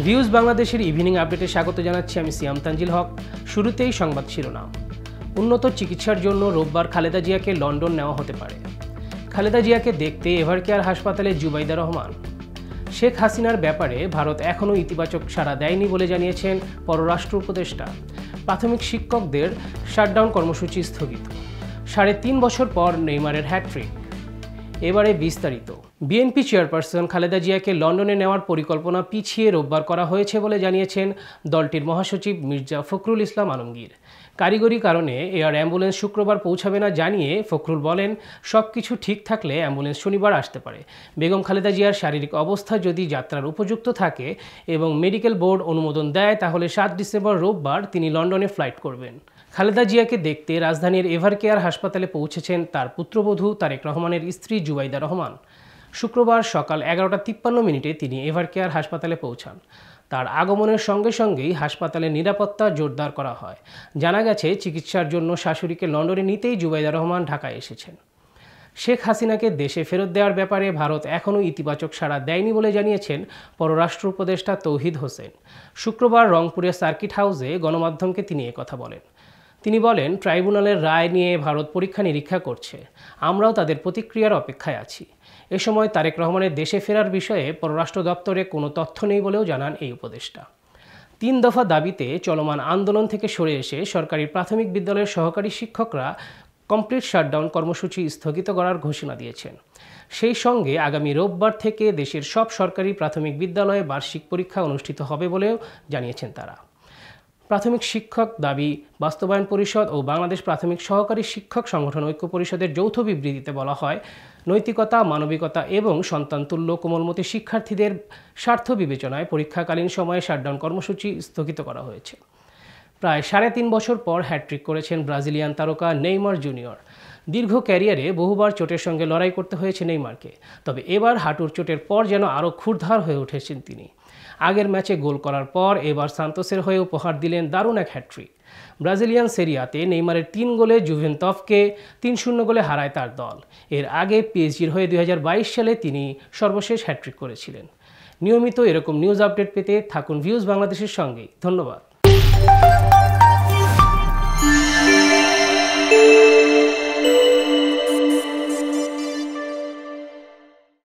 Views বাংলাদেশের evening আপডেটে স্বাগত জানাচ্ছি আমি সিয়াম তানজিল হক। শুরুতেই সংবাদ শিরোনাম। উন্নত চিকিৎসার জন্য রোববার খালেদা জিয়াকে লন্ডন নেওয়া হতে পারে। খালেদা জিয়াকে দেখতে এভারকেয়ার হাসপাতালে জুবাইদা রহমান। শেখ হাসিনার ব্যাপারে ভারত এখনও ইতিবাচক সাড়া দেয়নি বলে জানিয়েছেন পররাষ্ট্র উপদেষ্টা। প্রাথমিক শিক্ষকদের শাটডাউন কর্মসূচি স্থগিত। ৩.৫ বছর পর নেইমারের হ্যাটট্রিক। এবারে বিস্তারিত। বিএনপি চেয়ারপারসন খালেদা জিয়াকে লন্ডনে নেওয়ার পরিকল্পনা পিছিয়ে রোববার করা হয়েছে বলে জানিয়েছেন দলটির মহাসচিব মির্জা ফখরুল ইসলাম আলমগীর। কারিগরি কারণে এয়ার অ্যাম্বুলেন্স শুক্রবার পৌঁছাবে না জানিয়ে ফখরুল বলেন, সব কিছু ঠিক থাকলে অ্যাম্বুলেন্স শনিবার আসতে পারে। বেগম খালেদা জিয়ার শারীরিক অবস্থা যদি যাত্রার উপযুক্ত থাকে এবং মেডিকেল বোর্ড অনুমোদন দেয় তাহলে ৭ ডিসেম্বর রোববার তিনি লন্ডনে ফ্লাইট করবেন। খালেদা জিয়াকে দেখতে রাজধানীর এভারকেয়ার হাসপাতালে পৌঁছেছেন তার পুত্রবধূ তারেক রহমানের স্ত্রী জুবাইদা রহমান। শুক্রবার সকাল 11:53 তিনি এভারকেয়ার হাসপাতালে পৌঁছান। তার আগমনের সঙ্গে সঙ্গেই হাসপাতালের নিরাপত্তা জোরদার করা হয়। জানা গেছে, চিকিৎসার জন্য শাশুড়িকে লন্ডনে নিতেই জুবাইদা রহমান ঢাকায় এসেছেন। শেখ হাসিনাকে দেশে ফেরত দেওয়ার ব্যাপারে ভারত এখনও ইতিবাচক সাড়া দেয়নি বলে জানিয়েছেন পররাষ্ট্র উপদেষ্টা তৌহিদ হোসেন। শুক্রবার রংপুরের সার্কিট হাউসে গণমাধ্যমকে তিনি একথা বলেন। তিনি বলেন, ট্রাইব্যুনালের রায় নিয়ে ভারত পরীক্ষা নিরীক্ষা করছে, আমরাও তাদের প্রতিক্রিয়ার অপেক্ষায় আছি। এ সময় তারেক রহমানের দেশে ফেরার বিষয়ে পররাষ্ট্র দপ্তরে কোনো তথ্য নেই বলেও জানান এই উপদেষ্টা। ৩ দফা দাবিতে চলমান আন্দোলন থেকে সরে এসে সরকারি প্রাথমিক বিদ্যালয়ের সহকারী শিক্ষকরা কমপ্লিট শাটডাউন কর্মসূচি স্থগিত করার ঘোষণা দিয়েছেন। সেই সঙ্গে আগামী রোববার থেকে দেশের সব সরকারি প্রাথমিক বিদ্যালয়ে বার্ষিক পরীক্ষা অনুষ্ঠিত হবে বলেও জানিয়েছেন তারা। প্রাথমিক শিক্ষক দাবি বাস্তবায়ন পরিষদ ও বাংলাদেশ প্রাথমিক সহকারী শিক্ষক সংগঠন ঐক্য পরিষদের যৌথ বিবৃতিতে বলা হয়, নৈতিকতা, মানবিকতা এবং সন্তানতুল্য কোমলমতি শিক্ষার্থীদের স্বার্থ বিবেচনায় পরীক্ষাকালীন সময়ে শাটডাউন কর্মসূচি স্থগিত করা হয়েছে। প্রায় ৩.৫ বছর পর হ্যাটট্রিক করেছেন ব্রাজিলিয়ান তারকা নেইমার জুনিয়র। দীর্ঘ ক্যারিয়ারে বহুবার চোটের সঙ্গে লড়াই করতে হয়েছে নেইমারকে, তবে এবার হাঁটুর চোটের পর যেন আরও ক্ষুরধার হয়ে উঠেছেন তিনি। আগের ম্যাচে গোল করার পর এবার সান্তোসের হয়ে উপহার দিলেন দারুণ এক হ্যাটট্রিক। ব্রাজিলিয়ান সেরিয়াতে নেইমারের ৩ গোলে জুভেন্টাসকে ৩-০ গোলে হারায় তার দল। এর আগে পিএসজির হয়ে ২০২২ সালে তিনি সর্বশেষ হ্যাটট্রিক করেছিলেন। নিয়মিত এরকম নিউজ আপডেট পেতে থাকুন ভিউজ বাংলাদেশের সঙ্গেই। ধন্যবাদ।